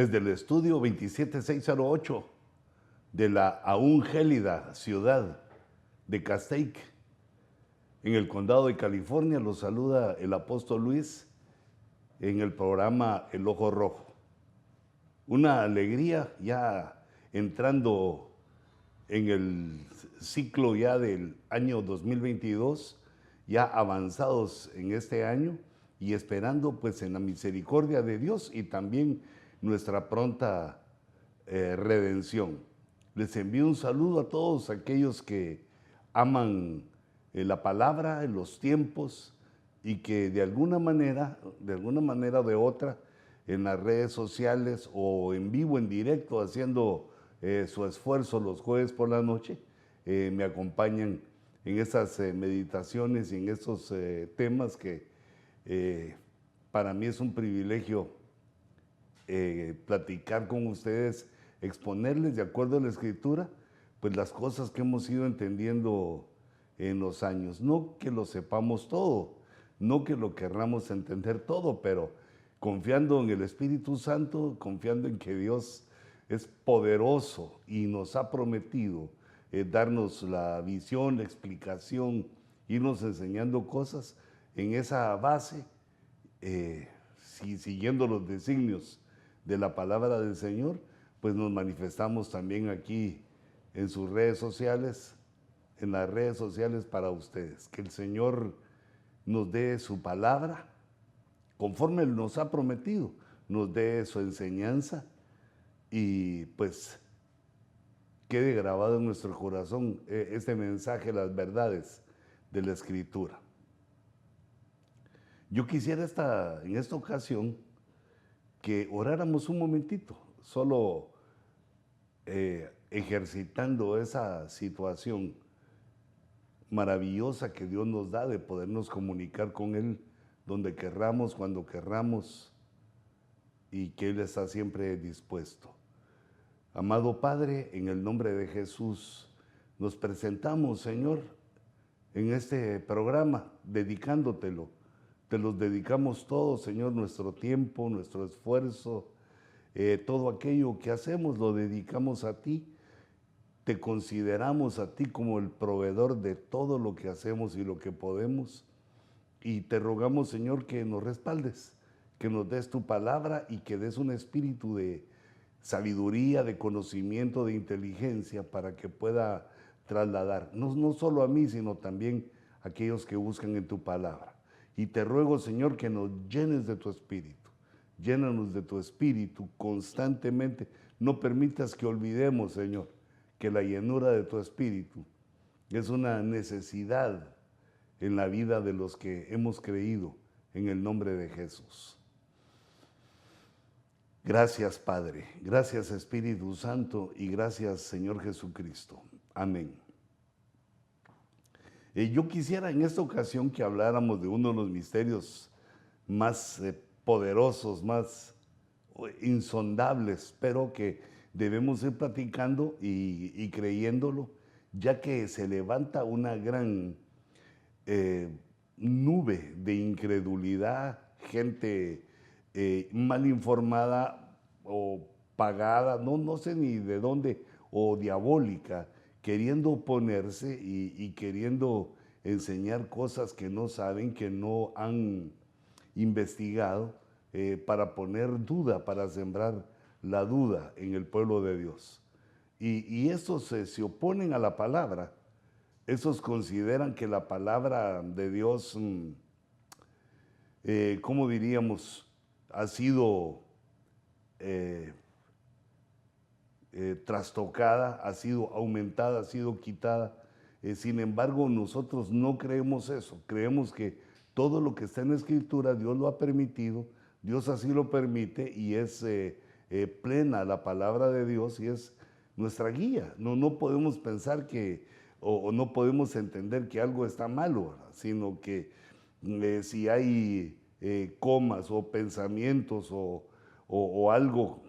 desde el estudio 27608 de la aún gélida ciudad de Castaic, en el condado de California, los saluda el apóstol Luis en el programa El Ojo Rojo. Una alegría ya entrando en el ciclo ya del año 2022, ya avanzados en este año y esperando pues en la misericordia de Dios y también nuestra pronta redención. Les envío un saludo a todos aquellos que aman la palabra, en los tiempos y que de alguna manera o de otra, en las redes sociales o en vivo, en directo, haciendo su esfuerzo los jueves por la noche, me acompañan en esas meditaciones y en esos temas que para mí es un privilegio platicar con ustedes, exponerles de acuerdo a la Escritura, pues las cosas que hemos ido entendiendo en los años. No que lo sepamos todo, no que lo querramos entender todo, pero confiando en el Espíritu Santo, confiando en que Dios es poderoso y nos ha prometido darnos la visión, la explicación, irnos enseñando cosas en esa base, siguiendo los designios de la palabra del Señor, pues nos manifestamos también aquí en sus redes sociales, en las redes sociales para ustedes. Que el Señor nos dé su palabra, conforme Él nos ha prometido, nos dé su enseñanza y pues quede grabado en nuestro corazón este mensaje, las verdades de la Escritura. Yo quisiera en esta ocasión que oráramos un momentito, solo ejercitando esa situación maravillosa que Dios nos da de podernos comunicar con Él donde querramos, cuando querramos, y que Él está siempre dispuesto. Amado Padre, en el nombre de Jesús, nos presentamos, Señor, en este programa, dedicándotelo. Te los dedicamos todos, Señor, nuestro tiempo, nuestro esfuerzo, todo aquello que hacemos lo dedicamos a ti. Te consideramos a ti como el proveedor de todo lo que hacemos y lo que podemos. Y te rogamos, Señor, que nos respaldes, que nos des tu palabra y que des un espíritu de sabiduría, de conocimiento, de inteligencia para que pueda trasladar, no solo a mí, sino también a aquellos que buscan en tu palabra. Y te ruego, Señor, que nos llenes de tu espíritu. Llénanos de tu espíritu constantemente. No permitas que olvidemos, Señor, que la llenura de tu espíritu es una necesidad en la vida de los que hemos creído en el nombre de Jesús. Gracias, Padre. Gracias, Espíritu Santo, y gracias, Señor Jesucristo. Amén. Yo quisiera en esta ocasión que habláramos de uno de los misterios más poderosos, más insondables, pero que debemos ir platicando y creyéndolo, ya que se levanta una gran nube de incredulidad, gente mal informada o pagada, no sé ni de dónde, o diabólica, queriendo oponerse y queriendo enseñar cosas que no saben, que no han investigado, para poner duda, para sembrar la duda en el pueblo de Dios. Y estos se oponen a la palabra. Esos consideran que la palabra de Dios, ¿cómo diríamos?, ha sido trastocada, ha sido aumentada, ha sido quitada. Sin embargo, nosotros no creemos eso. Creemos que todo lo que está en la Escritura, Dios lo ha permitido, Dios así lo permite y es plena la palabra de Dios y es nuestra guía. No podemos pensar que, o no podemos entender que algo está malo, ¿verdad? Sino que si hay comas o pensamientos o algo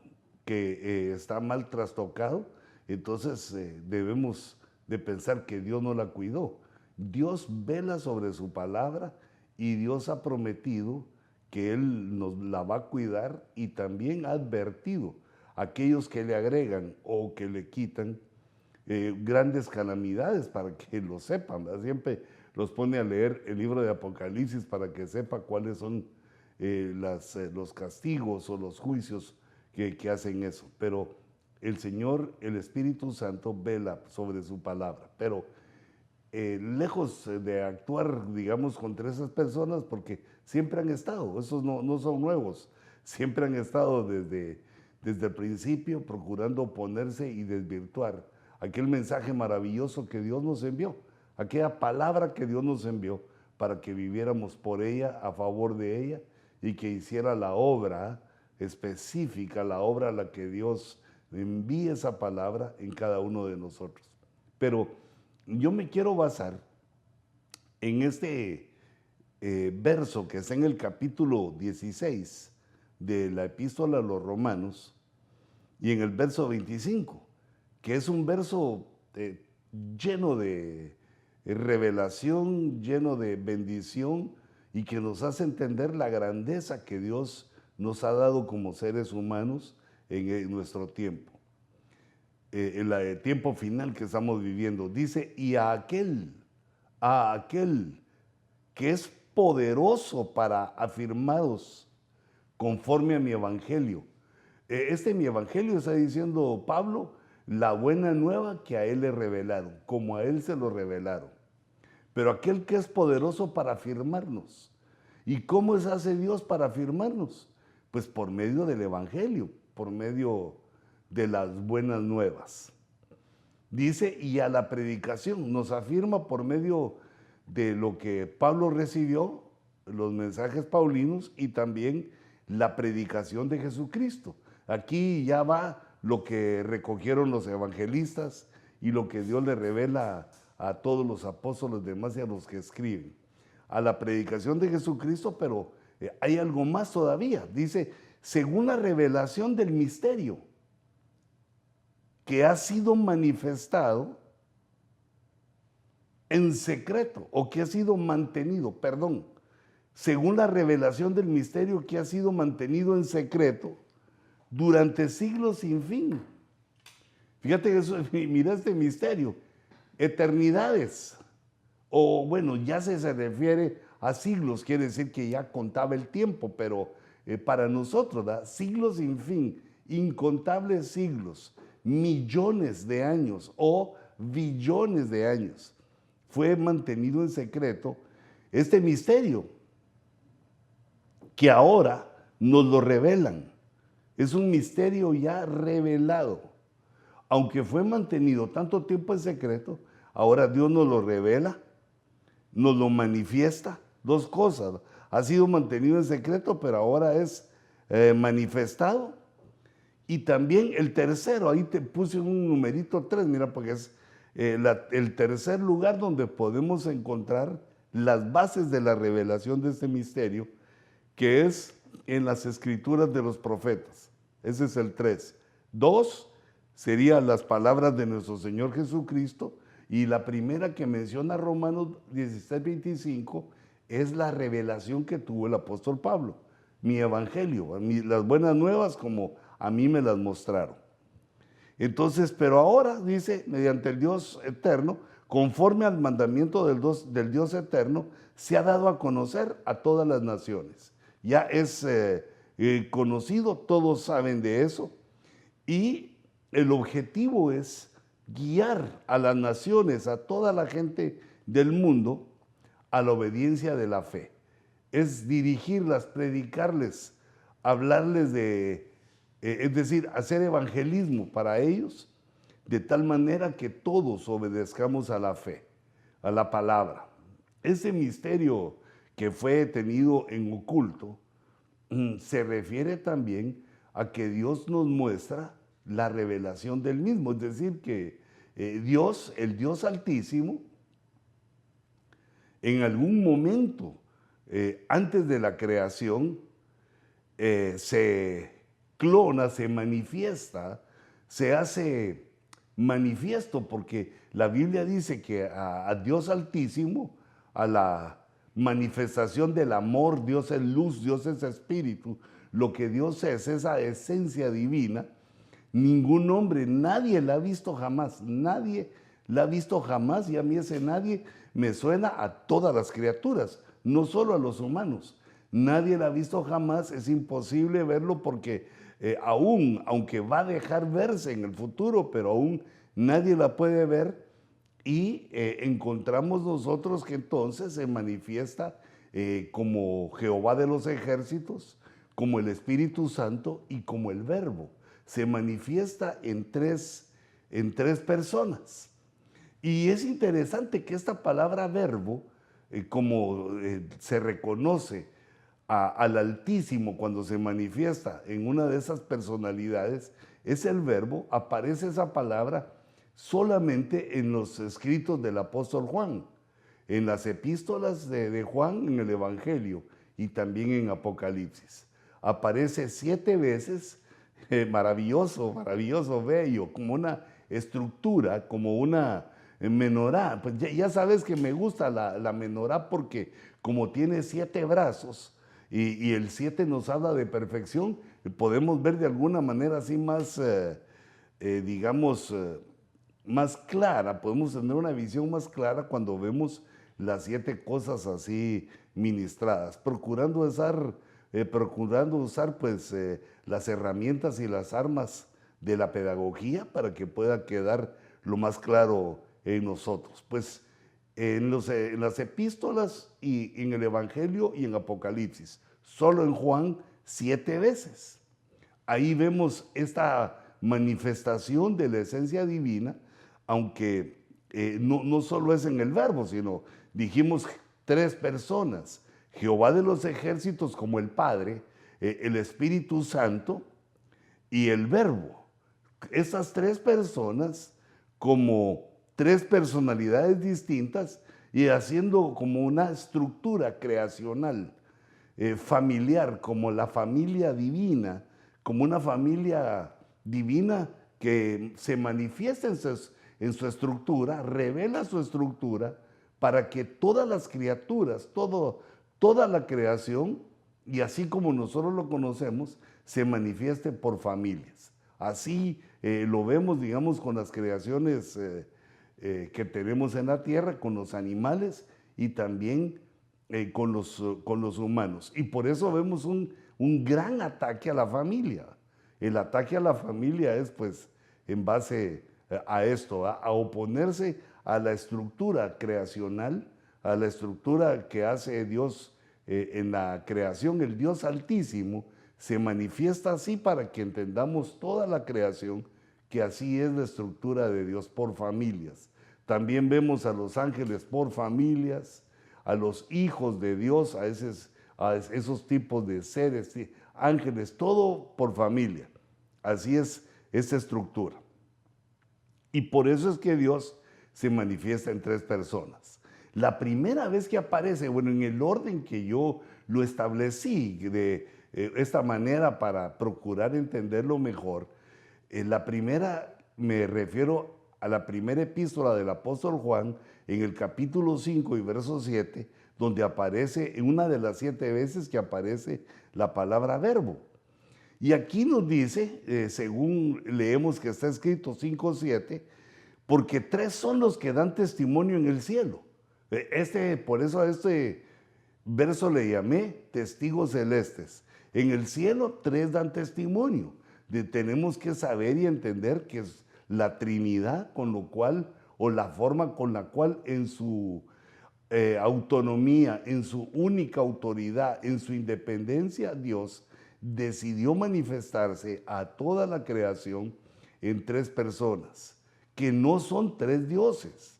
que está mal trastocado, entonces debemos de pensar que Dios no la cuidó. Dios vela sobre su palabra y Dios ha prometido que Él nos la va a cuidar y también ha advertido aquellos que le agregan o que le quitan grandes calamidades, para que lo sepan, ¿verdad? Siempre los pone a leer el libro de Apocalipsis para que sepa cuáles son los castigos o los juicios que hacen eso. Pero el Señor, el Espíritu Santo, vela sobre su palabra. Pero lejos de actuar, digamos, contra esas personas, porque siempre han estado, esos no son nuevos, siempre han estado desde el principio procurando oponerse y desvirtuar aquel mensaje maravilloso que Dios nos envió, aquella palabra que Dios nos envió para que viviéramos por ella, a favor de ella, y que hiciera la obra específica, la obra a la que Dios envíe esa palabra en cada uno de nosotros. Pero yo me quiero basar en este verso que está en el capítulo 16 de la epístola a los Romanos y en el verso 25, que es un verso lleno de revelación, lleno de bendición y que nos hace entender la grandeza que Dios nos ha dado como seres humanos en nuestro tiempo. En el tiempo final que estamos viviendo. Dice, y a aquel que es poderoso para afirmaros conforme a mi evangelio. Mi evangelio está diciendo Pablo, la buena nueva que a él le revelaron, como a él se lo revelaron. Pero aquel que es poderoso para afirmarnos. ¿Y cómo se hace Dios para afirmarnos? Pues por medio del evangelio, por medio de las buenas nuevas. Dice, y a la predicación, nos afirma por medio de lo que Pablo recibió, los mensajes paulinos y también la predicación de Jesucristo. Aquí ya va lo que recogieron los evangelistas y lo que Dios le revela a todos los apóstoles demás y a los que escriben. A la predicación de Jesucristo, pero hay algo más todavía. Dice, según la revelación del misterio que ha sido manifestado en secreto, o que ha sido mantenido, perdón, según la revelación del misterio que ha sido mantenido en secreto durante siglos sin fin. Fíjate que eso, mira este misterio, eternidades, o bueno, ya se refiere a siglos, quiere decir que ya contaba el tiempo, pero para nosotros, ¿verdad? Siglos sin fin, incontables siglos, millones de años o billones de años. Fue mantenido en secreto este misterio que ahora nos lo revelan. Es un misterio ya revelado. Aunque fue mantenido tanto tiempo en secreto, ahora Dios nos lo revela, nos lo manifiesta. Dos cosas. Ha sido mantenido en secreto, pero ahora es manifestado. Y también el tercero, ahí te puse un numerito 3, mira, porque es el tercer lugar donde podemos encontrar las bases de la revelación de este misterio, que es en las escrituras de los profetas. Ese es el 3. 2 serían las palabras de nuestro Señor Jesucristo, y la primera que menciona Romanos 16:25 es la revelación que tuvo el apóstol Pablo, mi evangelio, las buenas nuevas como a mí me las mostraron. Entonces, pero ahora, dice, mediante el Dios eterno, conforme al mandamiento del Dios eterno, se ha dado a conocer a todas las naciones. Ya es conocido, todos saben de eso, y el objetivo es guiar a las naciones, a toda la gente del mundo, a la obediencia de la fe. Es dirigirlas, predicarles, hablarles es decir, hacer evangelismo para ellos, de tal manera que todos obedezcamos a la fe, a la palabra. Ese misterio que fue tenido en oculto se refiere también a que Dios nos muestra la revelación del mismo, es decir, que Dios, el Dios Altísimo, en algún momento antes de la creación se clona, se manifiesta, se hace manifiesto, porque la Biblia dice que a Dios Altísimo, a la manifestación del amor, Dios es luz, Dios es espíritu, lo que Dios es, esa esencia divina, Ningún hombre, nadie la ha visto jamás, nadie la ha visto jamás, y a mí ese nadie me suena a todas las criaturas, no solo a los humanos. Nadie la ha visto jamás, es imposible verlo porque aún, aunque va a dejar verse en el futuro, pero aún nadie la puede ver, y encontramos nosotros que entonces se manifiesta como Jehová de los ejércitos, como el Espíritu Santo y como el Verbo. Se manifiesta en tres personas. Y es interesante que esta palabra verbo, como se reconoce al Altísimo cuando se manifiesta en una de esas personalidades, es el verbo, aparece esa palabra solamente en los escritos del apóstol Juan, en las epístolas de Juan, en el Evangelio y también en Apocalipsis. Aparece 7 veces, maravilloso, maravilloso, bello, como una estructura, como una menorá. Pues ya sabes que me gusta la menorá porque como tiene 7 brazos y el 7 nos habla de perfección, podemos ver de alguna manera así más, digamos, más clara, podemos tener una visión más clara cuando vemos las 7 cosas así ministradas, procurando usar pues las herramientas y las armas de la pedagogía para que pueda quedar lo más claro en nosotros. Pues en las epístolas y en el Evangelio y en Apocalipsis, solo en Juan 7 veces. Ahí vemos esta manifestación de la esencia divina, aunque no solo es en el verbo, sino dijimos 3 personas: Jehová de los ejércitos como el Padre, el Espíritu Santo y el Verbo. Esas 3 personas como 3 personalidades distintas y haciendo como una estructura creacional, familiar, como la familia divina, como una familia divina que se manifiesta en su estructura, revela su estructura para que todas las criaturas, toda la creación, y así como nosotros lo conocemos, se manifieste por familias. Así lo vemos, digamos, con las creaciones que tenemos en la tierra, con los animales y también con los humanos. Y por eso vemos un gran ataque a la familia. El ataque a la familia es pues en base a esto, a oponerse a la estructura creacional, a la estructura que hace Dios en la creación. El Dios Altísimo se manifiesta así para que entendamos toda la creación, que así es la estructura de Dios por familias. También vemos a los ángeles por familias, a los hijos de Dios, a esos tipos de seres, ángeles, todo por familia. Así es esta estructura. Y por eso es que Dios se manifiesta en 3 personas. La primera vez que aparece, bueno, en el orden que yo lo establecí de esta manera para procurar entenderlo mejor, la primera, me refiero a la primera epístola del apóstol Juan, en el capítulo 5 y verso 7, donde aparece, en una de las 7 veces que aparece la palabra verbo. Y aquí nos dice, según leemos que está escrito 5:7, porque 3 son los que dan testimonio en el cielo. Por eso a este verso le llamé testigos celestes. En el cielo 3 dan testimonio. Tenemos que saber y entender que es la Trinidad, con lo cual, o la forma con la cual en su autonomía, en su única autoridad, en su independencia, Dios decidió manifestarse a toda la creación en 3 personas, que no son 3 dioses.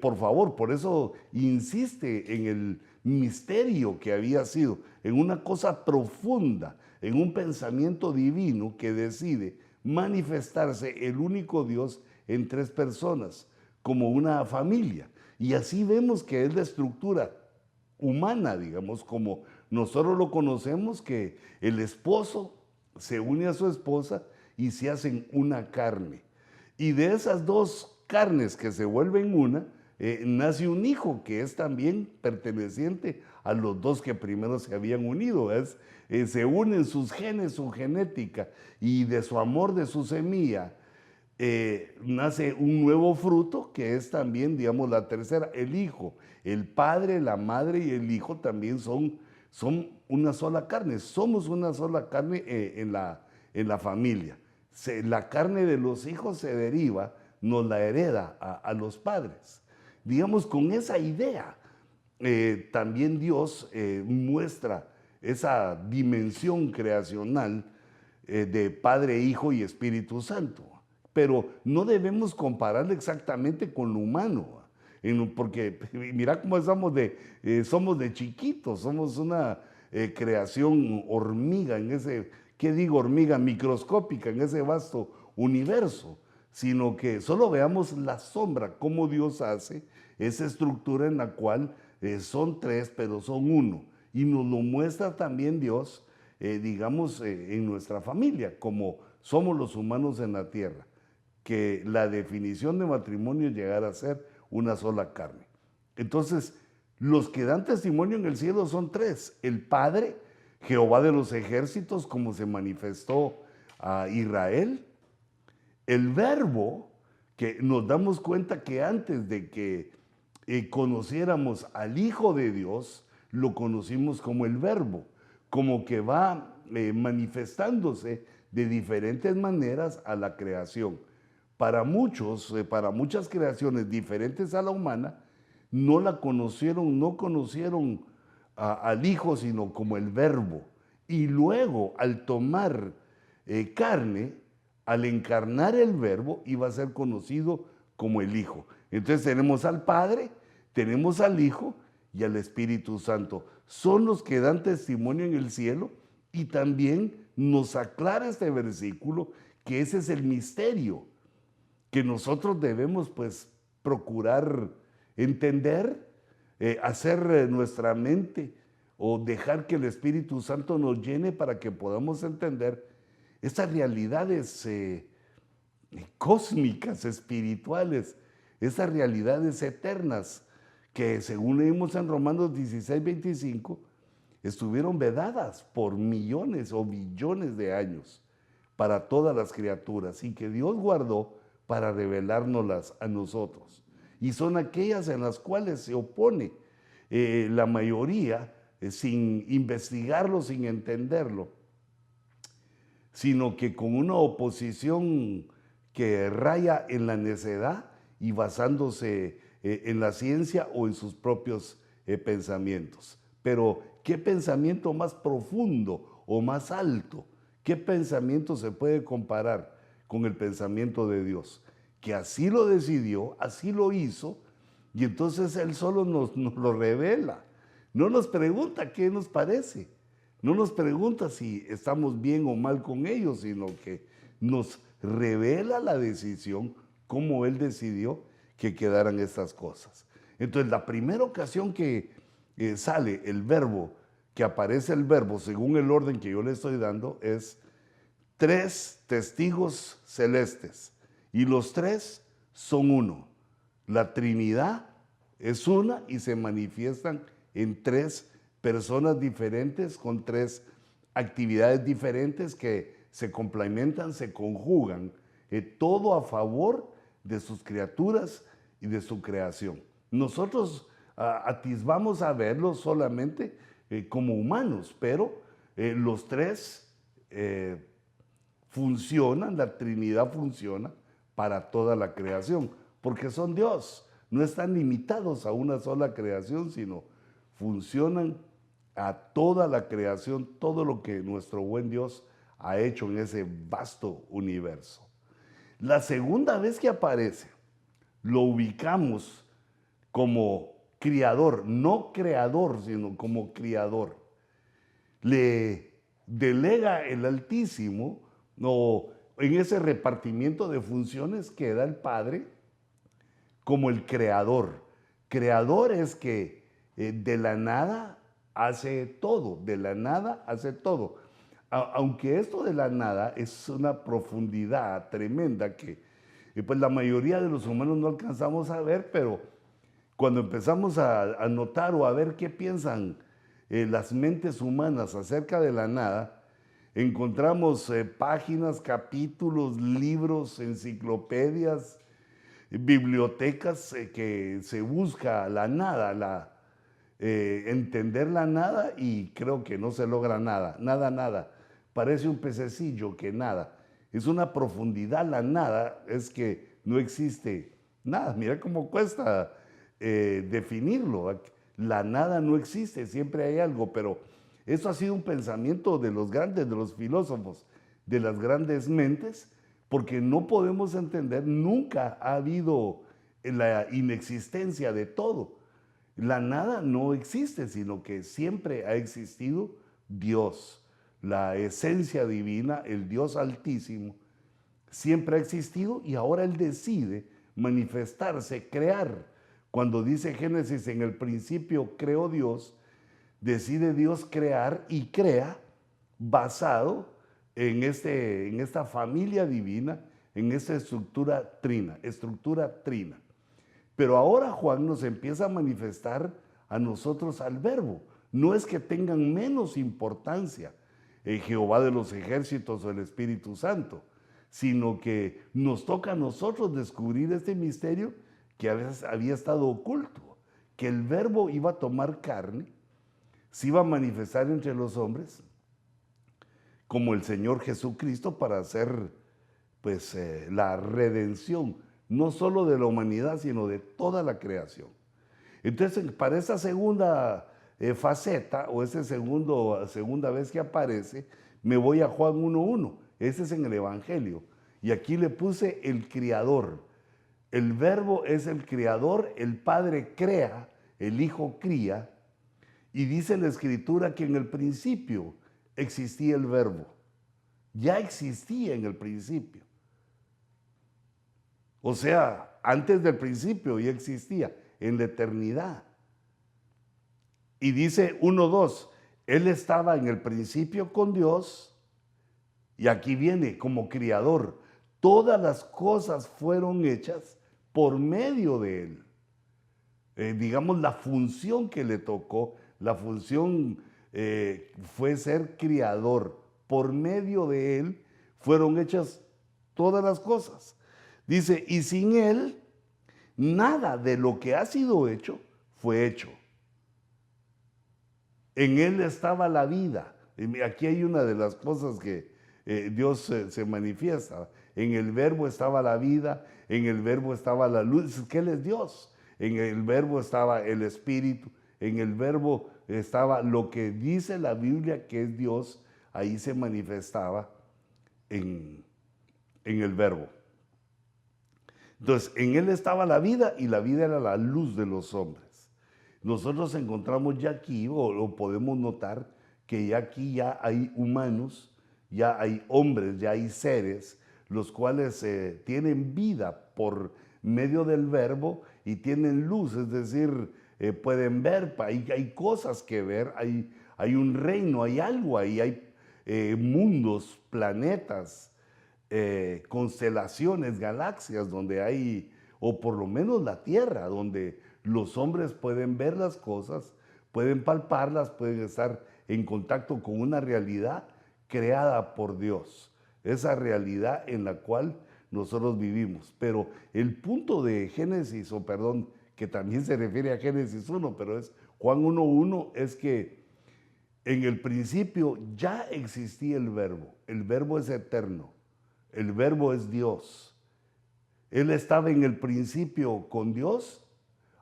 Por favor, por eso insiste en el misterio que había sido, en una cosa profunda, en un pensamiento divino que decide manifestarse el único Dios en 3 personas, como una familia. Y así vemos que es la estructura humana, digamos, como nosotros lo conocemos, que el esposo se une a su esposa y se hacen una carne. Y de esas 2 carnes que se vuelven una, nace un hijo que es también perteneciente a los dos que primero se habían unido. Se unen sus genes, su genética, y de su amor, de su semilla, nace un nuevo fruto que es también, digamos, la tercera, el hijo. El padre, la madre y el hijo también son una sola carne. Somos una sola carne en la familia. La carne de los hijos se deriva, nos la hereda a los padres. Digamos, con esa idea, también Dios muestra esa dimensión creacional de Padre, Hijo y Espíritu Santo. Pero no debemos compararlo exactamente con lo humano, porque mira cómo somos de chiquitos, somos una creación hormiga ¿qué digo hormiga? Microscópica en ese vasto universo, sino que solo veamos la sombra, cómo Dios hace esa estructura en la cual son tres, pero son uno. Y nos lo muestra también Dios, digamos, en nuestra familia, como somos los humanos en la tierra, que la definición de matrimonio es llegar a ser una sola carne. Entonces, los que dan testimonio en el cielo son tres: el Padre, Jehová de los ejércitos, como se manifestó a Israel; el Verbo, que nos damos cuenta que antes de que conociéramos al Hijo de Dios, lo conocimos como el Verbo, como que va manifestándose de diferentes maneras a la creación. Para muchas creaciones diferentes a la humana, no conocieron al Hijo, sino como el Verbo. Y luego, al tomar carne, al encarnar el Verbo, iba a ser conocido como el Hijo. Entonces tenemos al Padre, tenemos al Hijo y al Espíritu Santo. Son los que dan testimonio en el cielo, y también nos aclara este versículo que ese es el misterio que nosotros debemos, pues, procurar entender, hacer nuestra mente, o dejar que el Espíritu Santo nos llene para que podamos entender estas realidades cósmicas, espirituales, esas realidades eternas que, según leímos en Romanos 16:25, estuvieron vedadas por millones o billones de años para todas las criaturas, y que Dios guardó para revelárnoslas a nosotros. Y son aquellas en las cuales se opone la mayoría, sin investigarlo, sin entenderlo, sino que con una oposición que raya en la necedad y basándose en la ciencia o en sus propios pensamientos. Pero ¿qué pensamiento más profundo o más alto? ¿Qué pensamiento se puede comparar con el pensamiento de Dios? Que así lo decidió, así lo hizo, y entonces Él solo nos lo revela. No nos pregunta qué nos parece, no nos pregunta si estamos bien o mal con ellos, sino que nos revela la decisión, cómo Él decidió que quedaran estas cosas. Entonces, la primera ocasión que sale el Verbo, que aparece el Verbo según el orden que yo le estoy dando, es tres testigos celestes, y los tres son uno. La Trinidad es una y se manifiestan en tres personas diferentes, con tres actividades diferentes que se complementan, se conjugan, todo a favor de sus criaturas y de su creación. Nosotros atisbamos a verlos solamente como humanos, pero los tres funcionan, la Trinidad funciona para toda la creación, porque son Dios, no están limitados a una sola creación, sino funcionan a toda la creación, todo lo que nuestro buen Dios ha hecho en ese vasto universo. La segunda vez que aparece, lo ubicamos como criador, no creador, sino como criador. Le delega el Altísimo, o en ese repartimiento de funciones que da el Padre, como el creador. Creador es que de la nada hace todo, de la nada hace todo. Aunque esto de la nada es una profundidad tremenda que pues la mayoría de los humanos no alcanzamos a ver, pero Cuando empezamos a notar o a ver qué piensan las mentes humanas acerca de la nada, encontramos páginas, capítulos, libros, enciclopedias, bibliotecas que se busca la nada, entender la nada, y creo que no se logra nada, nada, nada. Parece un pececillo que nada. Es una profundidad la nada, es que no existe nada. Mira cómo cuesta definirlo. La nada no existe, siempre hay algo, pero eso ha sido un pensamiento de los grandes, de los filósofos, de las grandes mentes, porque no podemos entender, nunca ha habido la inexistencia de todo. La nada no existe, sino que siempre ha existido Dios, la esencia divina, el Dios altísimo, siempre ha existido y ahora Él decide manifestarse, crear. Cuando dice Génesis, en el principio creó Dios, decide Dios crear y crea basado en esta familia divina, en esta estructura trina, Pero ahora Juan nos empieza a manifestar a nosotros al Verbo. No es que tengan menos importancia Jehová de los ejércitos o el Espíritu Santo, sino que nos toca a nosotros descubrir este misterio que a veces había estado oculto, que el Verbo iba a tomar carne, se iba a manifestar entre los hombres como el Señor Jesucristo para hacer pues la redención, no solo de la humanidad, sino de toda la creación. Entonces, para esa segunda faceta, o esa segunda vez que aparece, me voy a Juan 1:1. Ese es en el Evangelio. Y aquí le puse el Criador. El Verbo es el Criador, el Padre crea, el Hijo cría, y dice la Escritura que en el principio existía el Verbo. Ya existía en el principio. O sea, antes del principio ya existía, en la eternidad. Y dice 1:2, Él estaba en el principio con Dios, y aquí viene como criador. Todas las cosas fueron hechas por medio de Él. Digamos, la función que le tocó, la función fue ser criador. Por medio de Él fueron hechas todas las cosas. Dice, y sin Él, nada de lo que ha sido hecho fue hecho. En Él estaba la vida. Aquí hay una de las cosas que Dios se manifiesta. En el Verbo estaba la vida, en el Verbo estaba la luz, que Él es Dios. En el Verbo estaba el Espíritu, en el Verbo estaba lo que dice la Biblia que es Dios, ahí se manifestaba en el Verbo. Entonces, en Él estaba la vida y la vida era la luz de los hombres. Nosotros encontramos ya aquí, o podemos notar, que ya aquí ya hay humanos, ya hay hombres, ya hay seres, los cuales tienen vida por medio del Verbo y tienen luz, es decir, pueden ver, hay cosas que ver, hay un reino, hay algo ahí, hay mundos, planetas, constelaciones, galaxias, donde hay, o por lo menos la Tierra, donde los hombres pueden ver las cosas, pueden palparlas, pueden estar en contacto con una realidad creada por Dios, esa realidad en la cual nosotros vivimos. Pero el punto de Génesis, o perdón, que también se refiere a Génesis 1, pero es Juan 1:1, es que en el principio ya existía el Verbo es eterno, el Verbo es Dios. Él estaba en el principio con Dios.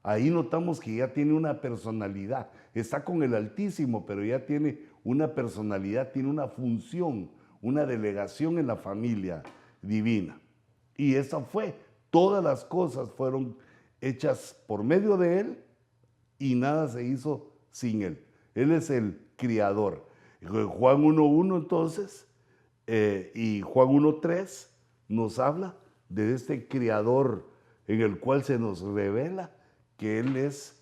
Ahí notamos que ya tiene una personalidad. Está con el Altísimo, pero ya tiene una personalidad, tiene una función, una delegación en la familia divina. Y eso fue. Todas las cosas fueron hechas por medio de Él y nada se hizo sin Él. Él es el Criador. Juan 1:1 entonces y Juan 1:3 nos habla de este Criador en el cual se nos revela que Él es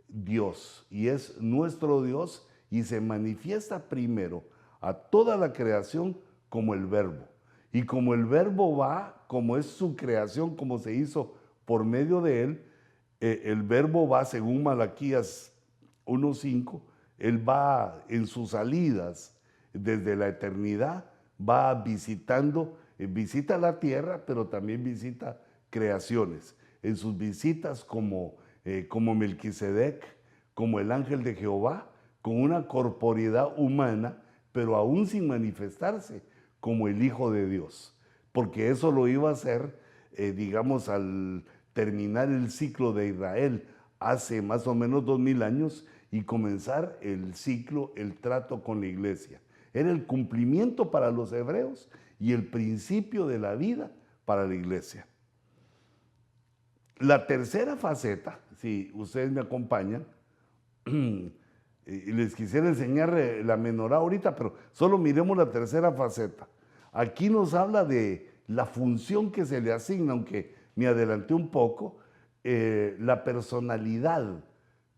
Dios y es nuestro Dios y se manifiesta primero a toda la creación como el Verbo. Y como el Verbo va, como es su creación, como se hizo por medio de Él, El verbo va, según Malaquías 1:5, él va en sus salidas desde la eternidad, va visitando, visita la tierra, pero también visita creaciones. En sus visitas como Melquisedec, como el ángel de Jehová, con una corporeidad humana, pero aún sin manifestarse como el Hijo de Dios, porque eso lo iba a hacer, digamos, al terminar el ciclo de Israel hace más o menos 2000 años y comenzar el ciclo, el trato con la iglesia. Era el cumplimiento para los hebreos y el principio de la vida para la iglesia. La tercera faceta, si ustedes me acompañan, les quisiera enseñar la menorá ahorita, pero solo miremos la tercera faceta. Aquí nos habla de la función que se le asigna, aunque me adelanté un poco, la personalidad,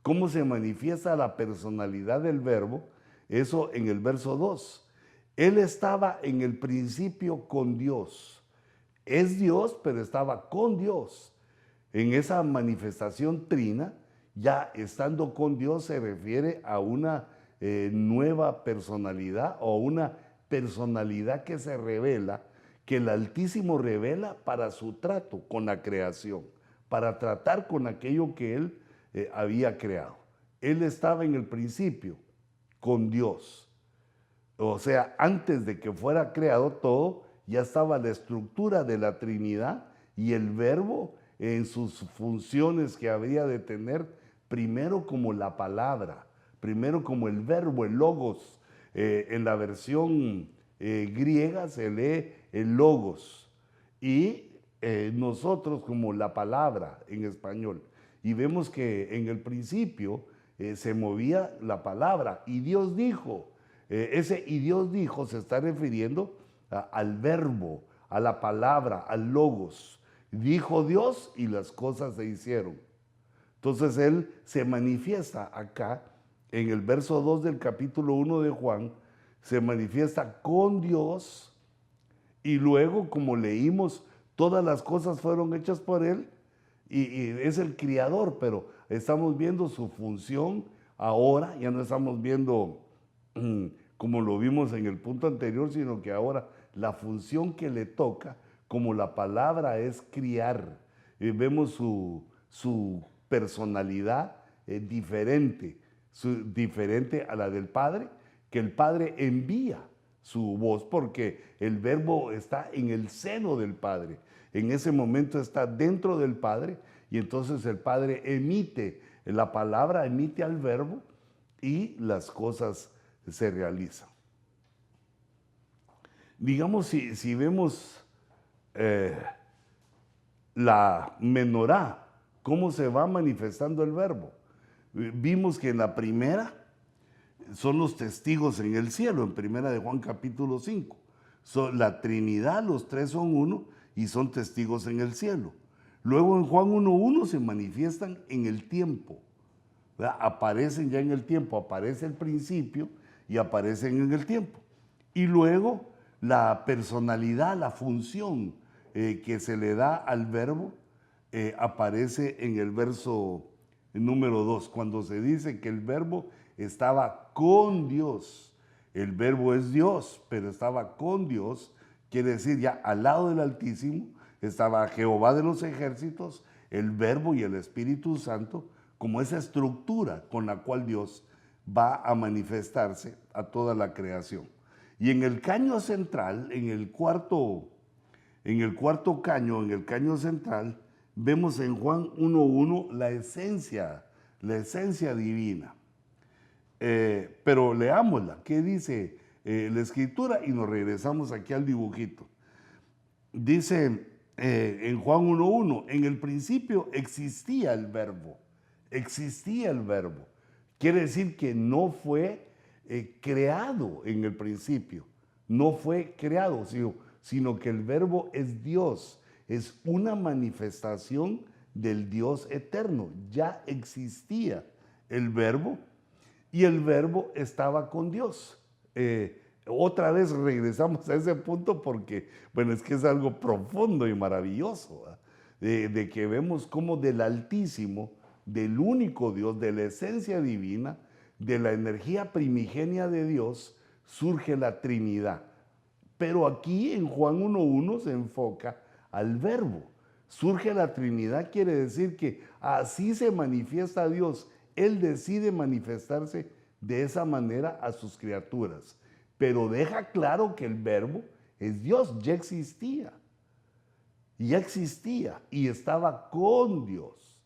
cómo se manifiesta la personalidad del verbo, eso en el verso 2. Él estaba en el principio con Dios. Es Dios, pero estaba con Dios. En esa manifestación trina, ya estando con Dios se refiere a una nueva personalidad o una personalidad que se revela, que el Altísimo revela para su trato con la creación, para tratar con aquello que Él había creado. Él estaba en el principio con Dios. O sea, antes de que fuera creado todo, ya estaba la estructura de la Trinidad y el Verbo en sus funciones que habría de tener, primero como la palabra, primero como el verbo, el logos. En la versión griega se lee el logos y nosotros como la palabra en español. Y vemos que en el principio se movía la palabra y Dios dijo. Ese y Dios dijo se está refiriendo al verbo, a la palabra, al logos. Dijo Dios y las cosas se hicieron. Entonces Él se manifiesta acá en el verso 2 del capítulo 1 de Juan, se manifiesta con Dios y luego, como leímos, todas las cosas fueron hechas por Él y es el Criador, pero estamos viendo su función ahora, ya no estamos viendo como lo vimos en el punto anterior, sino que ahora la función que le toca, como la palabra es criar, vemos su personalidad diferente a la del Padre, que el Padre envía su voz porque el verbo está en el seno del Padre. En ese momento está dentro del Padre y entonces el Padre emite la palabra, emite al verbo y las cosas se realizan. Digamos, si vemos la menorá, cómo se va manifestando el verbo. Vimos que en la primera son los testigos en el cielo, en primera de Juan capítulo 5. La Trinidad, los tres son uno y son testigos en el cielo. Luego en Juan 1:1 se manifiestan en el tiempo, ¿verdad? Aparecen ya en el tiempo, aparece el principio y aparecen en el tiempo. Y luego la personalidad, la función que se le da al verbo aparece en el verso número 2, cuando se dice que el verbo estaba con Dios. El verbo es Dios, pero estaba con Dios, quiere decir ya al lado del Altísimo estaba Jehová de los ejércitos, el verbo y el Espíritu Santo, como esa estructura con la cual Dios va a manifestarse a toda la creación. Y en el caño central, en el cuarto caño, en el caño central, vemos en Juan 1:1 la esencia divina. Pero leámosla, ¿qué dice la Escritura? Y nos regresamos aquí al dibujito. Dice en Juan 1:1, en el principio existía el verbo. Quiere decir que no fue creado en el principio, no fue creado, sino que el verbo es Dios, es una manifestación del Dios eterno. Ya existía el verbo y el verbo estaba con Dios. Otra vez regresamos a ese punto porque, bueno, es que es algo profundo y maravilloso, ¿verdad? de que vemos como del Altísimo, del único Dios, de la esencia divina, de la energía primigenia de Dios, surge la Trinidad. Pero aquí en Juan 1.1 se enfoca al Verbo. Surge la Trinidad, quiere decir que así se manifiesta Dios. Él decide manifestarse de esa manera a sus criaturas. Pero deja claro que el Verbo es Dios, ya existía y estaba con Dios.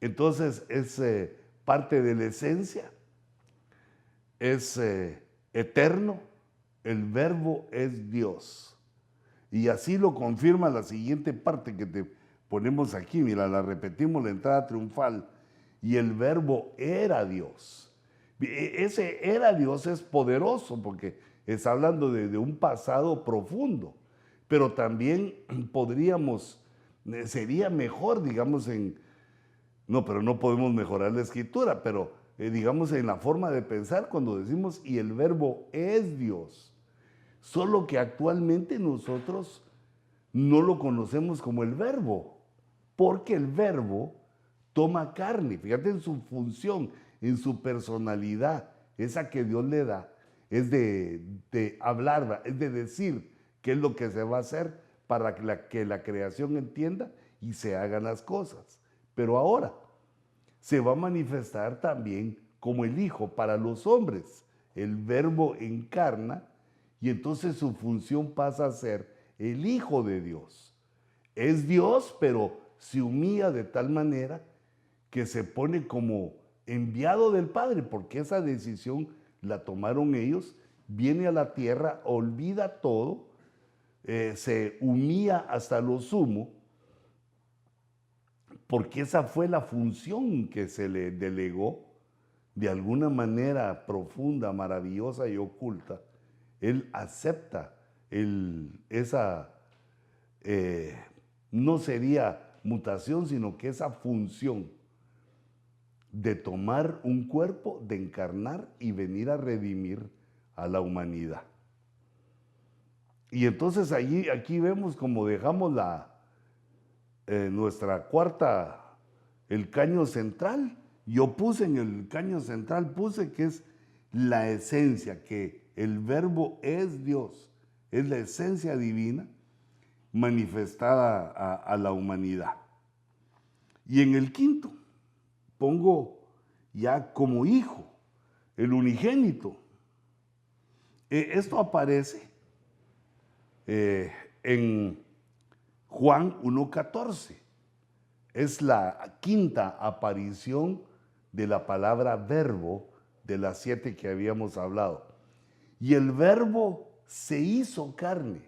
Entonces es parte de la esencia, es eterno, el Verbo es Dios. Y así lo confirma la siguiente parte que te ponemos aquí, mira, la repetimos, la entrada triunfal. Y el Verbo era Dios. Ese era Dios es poderoso porque está hablando de un pasado profundo, pero también sería mejor, digamos, pero no podemos mejorar la escritura, pero digamos en la forma de pensar cuando decimos y el Verbo es Dios. Solo que actualmente nosotros no lo conocemos como el Verbo, porque el Verbo toma carne. Fíjate en su función, en su personalidad, esa que Dios le da, es de hablar, es de decir qué es lo que se va a hacer para que la creación entienda y se hagan las cosas. Pero ahora se va a manifestar también como el Hijo para los hombres. El Verbo encarna y entonces su función pasa a ser el Hijo de Dios. Es Dios, pero se humilla de tal manera que se pone como enviado del Padre, porque esa decisión la tomaron ellos, viene a la tierra, olvida todo, se humilla hasta lo sumo, porque esa fue la función que se le delegó de alguna manera profunda, maravillosa y oculta. Él acepta esa, no sería mutación, sino que esa función de tomar un cuerpo, de encarnar y venir a redimir a la humanidad. Y entonces aquí vemos como dejamos nuestra cuarta, el caño central. Yo puse en el caño central, puse que es la esencia, que el Verbo es Dios, es la esencia divina manifestada a la humanidad. Y en el quinto pongo ya como hijo, el unigénito. Esto aparece en Juan 1.14. Es la quinta aparición de la palabra verbo de las 7 que habíamos hablado. Y el Verbo se hizo carne.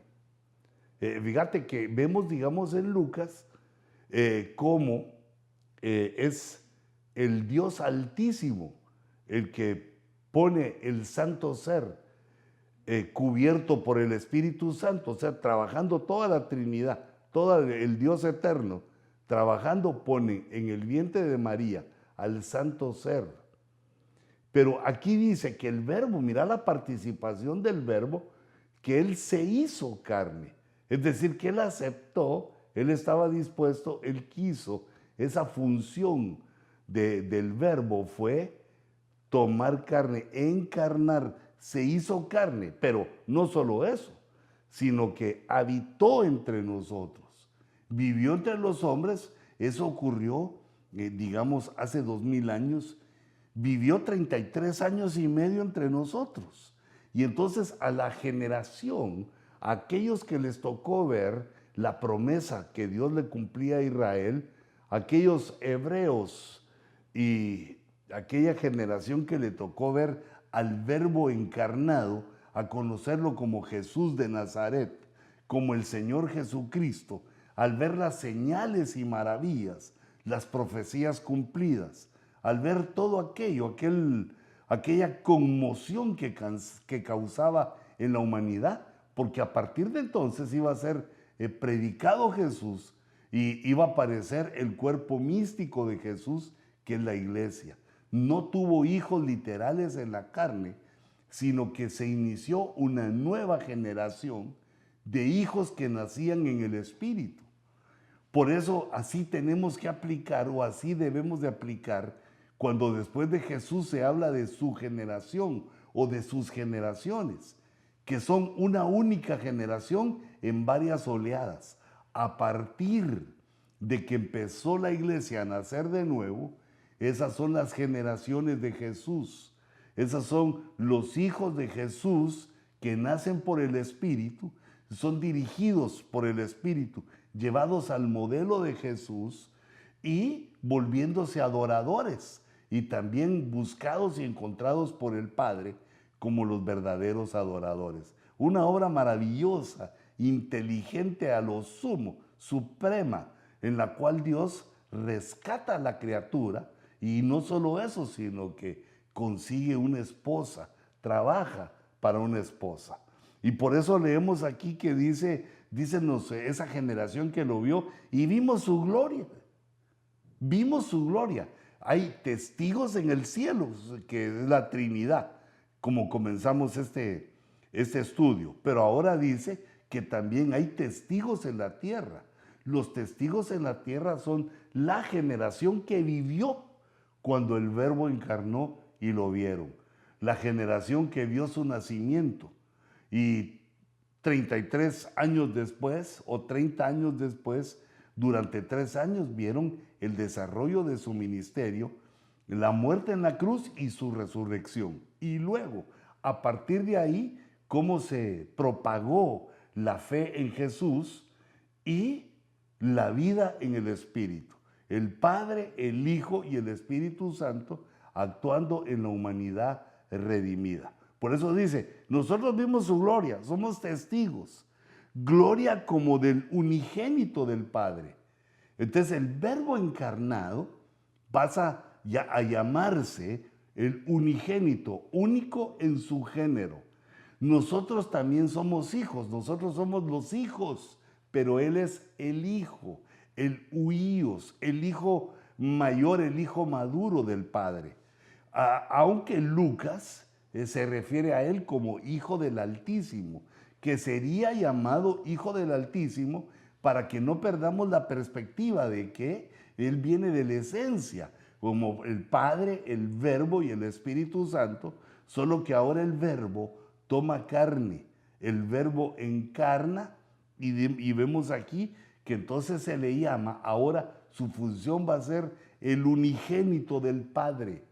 Fíjate que vemos, digamos, en Lucas cómo es el Dios Altísimo el que pone el santo ser cubierto por el Espíritu Santo, o sea, trabajando toda la Trinidad, todo el Dios eterno, trabajando, pone en el vientre de María al santo ser. Pero aquí dice que el Verbo, mira la participación del Verbo, que Él se hizo carne. Es decir, que Él aceptó, Él estaba dispuesto, Él quiso. Esa función del Verbo fue tomar carne, encarnar, se hizo carne. Pero no solo eso, sino que habitó entre nosotros, vivió entre los hombres. Eso ocurrió, digamos, hace 2000 años. Vivió 33 años y medio entre nosotros. Y entonces a la generación, a aquellos que les tocó ver la promesa que Dios le cumplía a Israel, aquellos hebreos y aquella generación que le tocó ver al Verbo encarnado, a conocerlo como Jesús de Nazaret, como el Señor Jesucristo, al ver las señales y maravillas, las profecías cumplidas, al ver todo aquello, aquella conmoción que causaba en la humanidad, porque a partir de entonces iba a ser predicado Jesús y iba a aparecer el cuerpo místico de Jesús, que es la iglesia. No tuvo hijos literales en la carne, sino que se inició una nueva generación de hijos que nacían en el Espíritu. Por eso así tenemos que aplicar o así debemos de aplicar cuando después de Jesús se habla de su generación o de sus generaciones, que son una única generación en varias oleadas. A partir de que empezó la iglesia a nacer de nuevo, esas son las generaciones de Jesús. Esos son los hijos de Jesús que nacen por el Espíritu, son dirigidos por el Espíritu, llevados al modelo de Jesús y volviéndose adoradores y también buscados y encontrados por el Padre como los verdaderos adoradores. Una obra maravillosa, inteligente a lo sumo, suprema, en la cual Dios rescata a la criatura y no solo eso, sino que consigue una esposa, trabaja para una esposa. Y por eso leemos aquí que dícenos esa generación que lo vio y vimos su gloria. Vimos su gloria. Hay testigos en el cielo, que es la Trinidad, como comenzamos este estudio. Pero ahora dice que también hay testigos en la tierra. Los testigos en la tierra son la generación que vivió cuando el Verbo encarnó y lo vieron. La generación que vio su nacimiento. Y 33 años después o 30 años después, durante 3 años vieron el desarrollo de su ministerio, la muerte en la cruz y su resurrección. Y luego, a partir de ahí, cómo se propagó la fe en Jesús y la vida en el Espíritu. El Padre, el Hijo y el Espíritu Santo actuando en la humanidad redimida. Por eso dice, nosotros vimos su gloria, somos testigos. Gloria como del unigénito del Padre. Entonces el Verbo encarnado pasa ya a llamarse el unigénito, único en su género. Nosotros también somos hijos, nosotros somos los hijos, pero Él es el Hijo, el huíos, el Hijo mayor, el Hijo maduro del Padre. Aunque Lucas se refiere a Él como Hijo del Altísimo, que sería llamado Hijo del Altísimo para que no perdamos la perspectiva de que Él viene de la esencia, como el Padre, el Verbo y el Espíritu Santo, solo que ahora el Verbo toma carne, el Verbo encarna y vemos aquí que entonces se le llama, ahora su función va a ser el unigénito del Padre,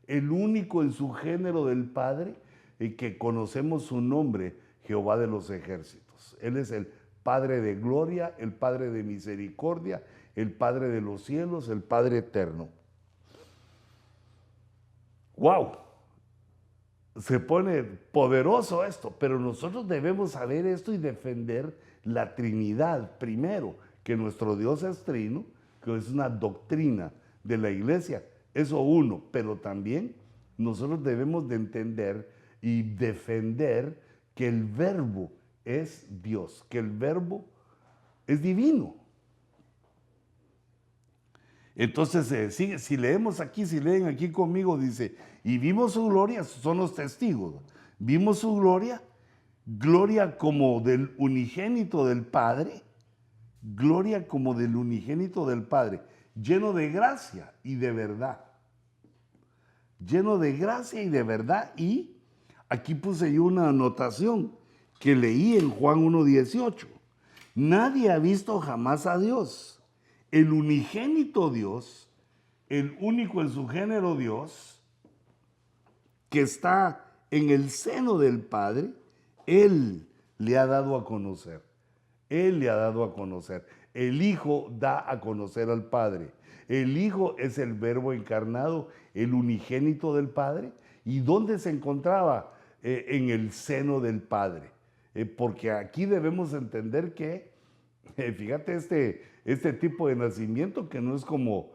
el único en su género del Padre, que conocemos su nombre, Jehová de los ejércitos. Él es el Padre de gloria, el Padre de misericordia, el Padre de los cielos, el Padre eterno. ¡Wow! Se pone poderoso esto, pero nosotros debemos saber esto y defender la Trinidad primero, que nuestro Dios es trino, que es una doctrina de la iglesia, eso uno, pero también nosotros debemos de entender y defender que el Verbo es Dios, que el Verbo es divino. Entonces, si leemos aquí, si leen aquí conmigo, dice, y vimos su gloria, son los testigos, vimos su gloria, gloria como del unigénito del Padre, gloria como del unigénito del Padre, lleno de gracia y de verdad. Lleno de gracia y de verdad. Y aquí puse yo una anotación que leí en Juan 1:18. Nadie ha visto jamás a Dios. El unigénito Dios, el único en su género Dios, que está en el seno del Padre, Él le ha dado a conocer. Él le ha dado a conocer. El Hijo da a conocer al Padre. El Hijo es el Verbo encarnado, el unigénito del Padre. ¿Y dónde se encontraba? En el seno del Padre. Porque aquí debemos entender que, fíjate, este tipo de nacimiento que no es como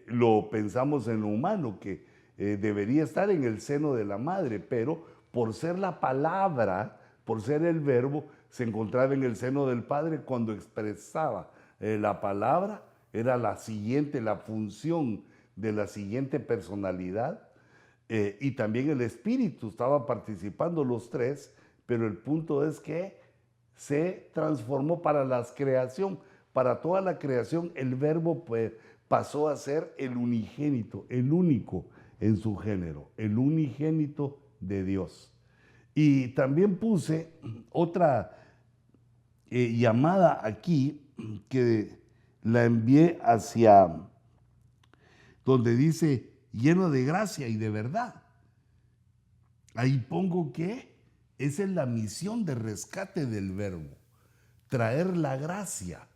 lo pensamos en lo humano, que debería estar en el seno de la madre, pero por ser la palabra, por ser el Verbo, se encontraba en el seno del Padre cuando expresaba la palabra, era la siguiente, la función de la siguiente personalidad, y también el Espíritu estaba participando los tres, pero el punto es que se transformó para la creación, para toda la creación el verbo pues, pasó a ser el unigénito, el único en su género, el unigénito de Dios. Y también puse otra llamada aquí que la envié hacia donde dice lleno de gracia y de verdad. Ahí pongo que esa es la misión de rescate del verbo, traer la gracia.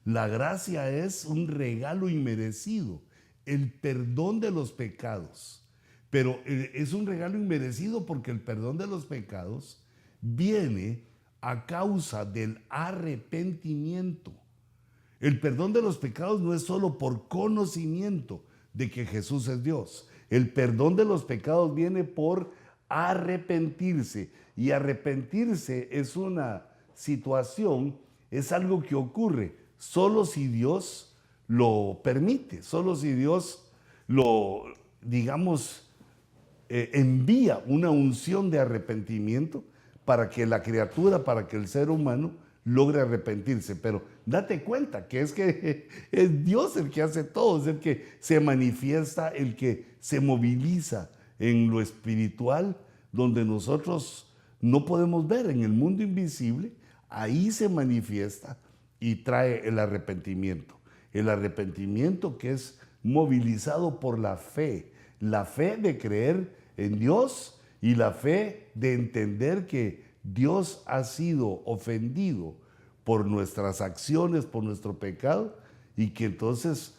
La gracia es un regalo inmerecido, el perdón de los pecados. Pero es un regalo inmerecido porque el perdón de los pecados viene a causa del arrepentimiento. El perdón de los pecados no es solo por conocimiento de que Jesús es Dios. El perdón de los pecados viene por arrepentirse. Y arrepentirse es una situación, es algo que ocurre solo si Dios lo permite, solo si Dios lo, digamos, envía una unción de arrepentimiento para que la criatura, para que el ser humano logre arrepentirse. Pero date cuenta que es Dios el que hace todo, es el que se manifiesta, el que se moviliza en lo espiritual, donde nosotros no podemos ver, en el mundo invisible, ahí se manifiesta y trae el arrepentimiento. El arrepentimiento que es movilizado por la fe de creer en Dios y la fe de entender que Dios ha sido ofendido por nuestras acciones, por nuestro pecado, y que entonces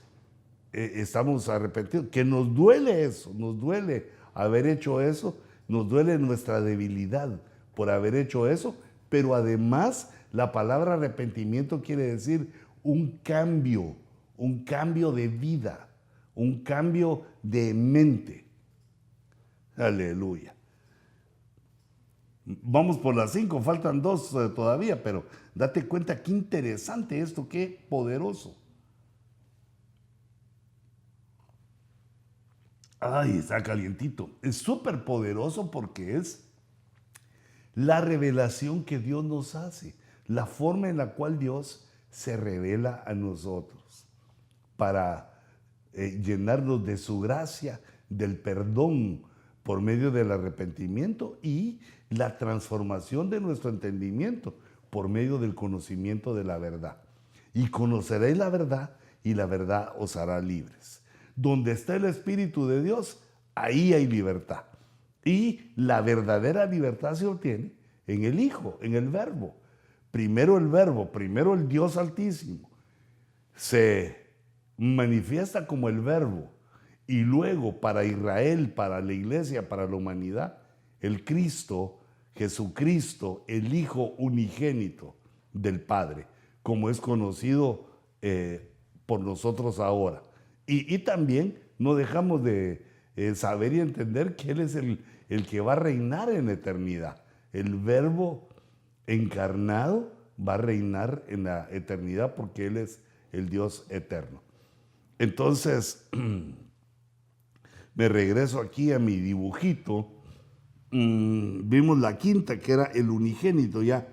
estamos arrepentidos, que nos duele eso, nos duele haber hecho eso, nos duele nuestra debilidad por haber hecho eso, pero además la palabra arrepentimiento quiere decir un cambio de vida, un cambio de mente. Aleluya. Vamos por las 5, faltan 2 todavía, pero date cuenta qué interesante esto, qué poderoso. Ay, está calientito. Es súper poderoso porque es la revelación que Dios nos hace, la forma en la cual Dios se revela a nosotros para llenarnos de su gracia, del perdón por medio del arrepentimiento y la transformación de nuestro entendimiento por medio del conocimiento de la verdad. Y conoceréis la verdad y la verdad os hará libres. Donde está el Espíritu de Dios, ahí hay libertad. Y la verdadera libertad se obtiene en el Hijo, en el Verbo. Primero el Verbo, primero el Dios Altísimo se manifiesta como el Verbo. Y luego para Israel, para la iglesia, para la humanidad, el Cristo, Jesucristo, el Hijo unigénito del Padre, como es conocido por nosotros ahora. Y también no dejamos de saber y entender que Él es el que va a reinar en la eternidad. El Verbo encarnado va a reinar en la eternidad porque Él es el Dios eterno. Entonces, me regreso aquí a mi dibujito. Vimos la quinta, que era el unigénito, ya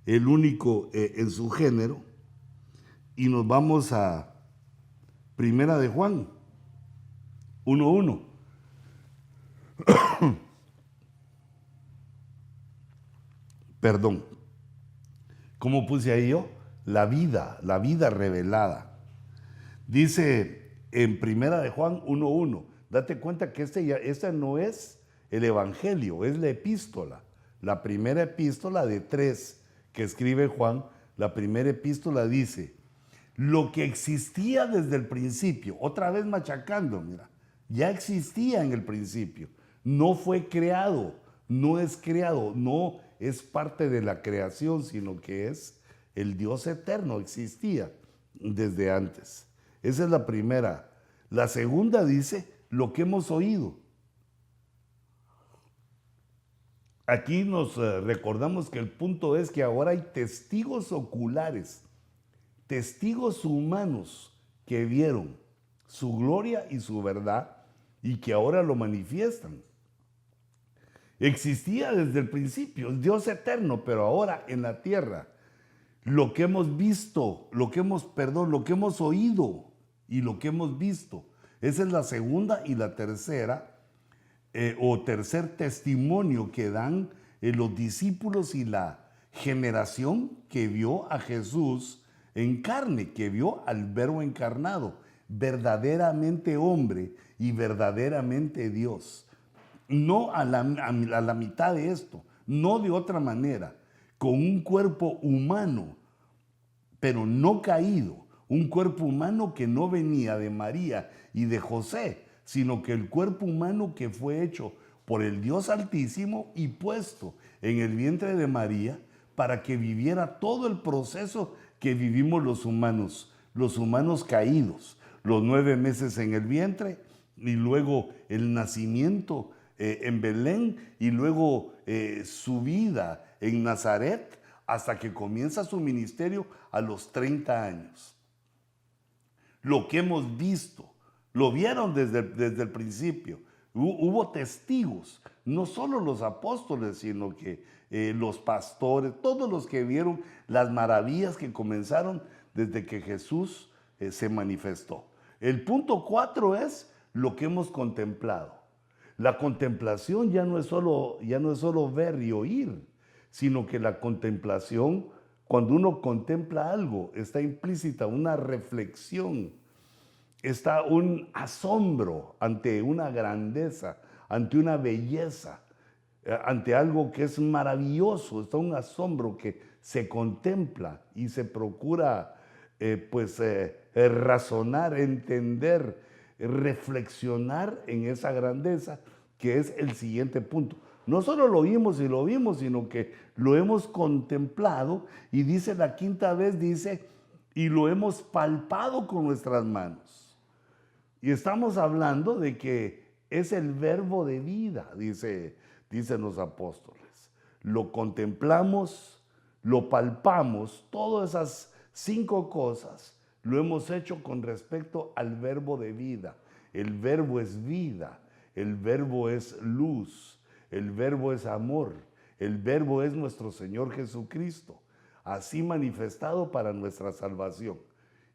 el único en su género. Y nos vamos a Primera de Juan 1:1. Perdón. ¿Cómo puse ahí yo? La vida revelada. Dice en Primera de Juan 1:1. Date cuenta que este no es el Evangelio, es la epístola. La primera epístola de 3 que escribe Juan, la primera epístola dice: lo que existía desde el principio, otra vez machacando, mira, ya existía en el principio, no fue creado, no es creado, no es parte de la creación, sino que es el Dios eterno, existía desde antes. Esa es la primera. La segunda dice lo que hemos oído. Aquí nos recordamos que el punto es que ahora hay testigos oculares, testigos humanos que vieron su gloria y su verdad y que ahora lo manifiestan. Existía desde el principio, Dios eterno, pero ahora en la tierra. lo que hemos visto, lo que hemos oído y lo que hemos visto. Esa es la segunda y la tercera, o tercer testimonio que dan los discípulos y la generación que vio a Jesús en carne, que vio al Verbo encarnado, verdaderamente hombre y verdaderamente Dios. No a la mitad de esto, no de otra manera, con un cuerpo humano, pero no caído, un cuerpo humano que no venía de María y de José, sino que el cuerpo humano que fue hecho por el Dios Altísimo y puesto en el vientre de María para que viviera todo el proceso que vivimos los humanos caídos, los 9 meses en el vientre y luego el nacimiento en Belén y luego su vida en Nazaret hasta que comienza su ministerio a los 30 años. Lo que hemos visto, lo vieron desde el principio. Hubo testigos, no solo los apóstoles, sino que los pastores, todos los que vieron las maravillas que comenzaron desde que Jesús se manifestó. El punto 4 es lo que hemos contemplado. La contemplación ya no es solo ver y oír, sino que la contemplación, cuando uno contempla algo, está implícita una reflexión, está un asombro ante una grandeza, ante una belleza, ante algo que es maravilloso, está un asombro que se contempla y se procura razonar, entender, reflexionar en esa grandeza, que es el siguiente punto. No solo lo oímos y lo vimos, sino que lo hemos contemplado, y dice la quinta vez, dice, y lo hemos palpado con nuestras manos. Y estamos hablando de que es el verbo de vida, dicen los apóstoles. Lo contemplamos, lo palpamos, todas esas 5 cosas lo hemos hecho con respecto al verbo de vida. El verbo es vida, el verbo es luz, el verbo es amor, el verbo es nuestro Señor Jesucristo, así manifestado para nuestra salvación.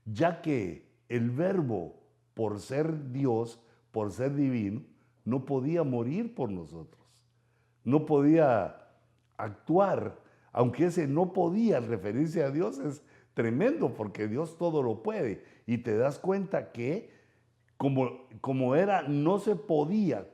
Ya que el verbo, por ser Dios, por ser divino, no podía morir por nosotros, no podía actuar, aunque ese no podía, al referirse a Dios, es tremendo porque Dios todo lo puede, y te das cuenta que como era, no se podía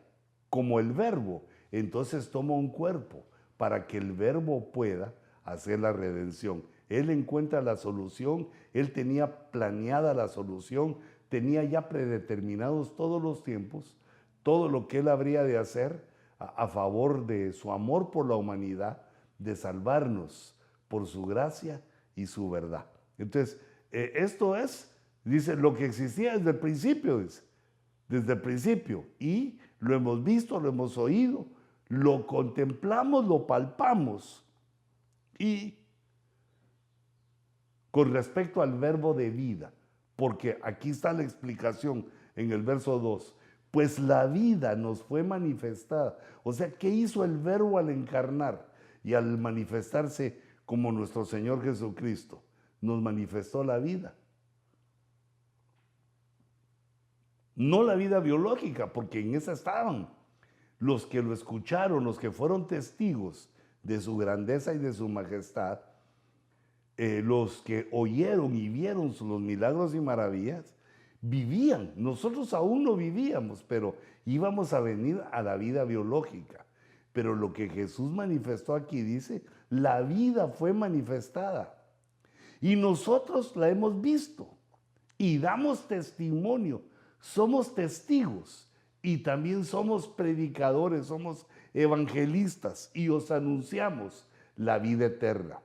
como el verbo, entonces toma un cuerpo para que el verbo pueda hacer la redención. Él encuentra la solución, él tenía planeada la solución, tenía ya predeterminados todos los tiempos, todo lo que él habría de hacer a favor de su amor por la humanidad, de salvarnos por su gracia y su verdad. Entonces, esto es, dice, lo que existía desde el principio, dice, desde el principio, y lo hemos visto, lo hemos oído, lo contemplamos, lo palpamos. Y con respecto al verbo de vida, porque aquí está la explicación en el verso 2, pues la vida nos fue manifestada. O sea, ¿qué hizo el verbo al encarnar y al manifestarse como nuestro Señor Jesucristo? Nos manifestó la vida. No la vida biológica, porque en esa estaban los que lo escucharon, los que fueron testigos de su grandeza y de su majestad, los que oyeron y vieron los milagros y maravillas, vivían. Nosotros aún no vivíamos, pero íbamos a venir a la vida biológica. Pero lo que Jesús manifestó aquí dice, la vida fue manifestada y nosotros la hemos visto y damos testimonio, somos testigos y también somos predicadores, somos evangelistas y os anunciamos la vida eterna.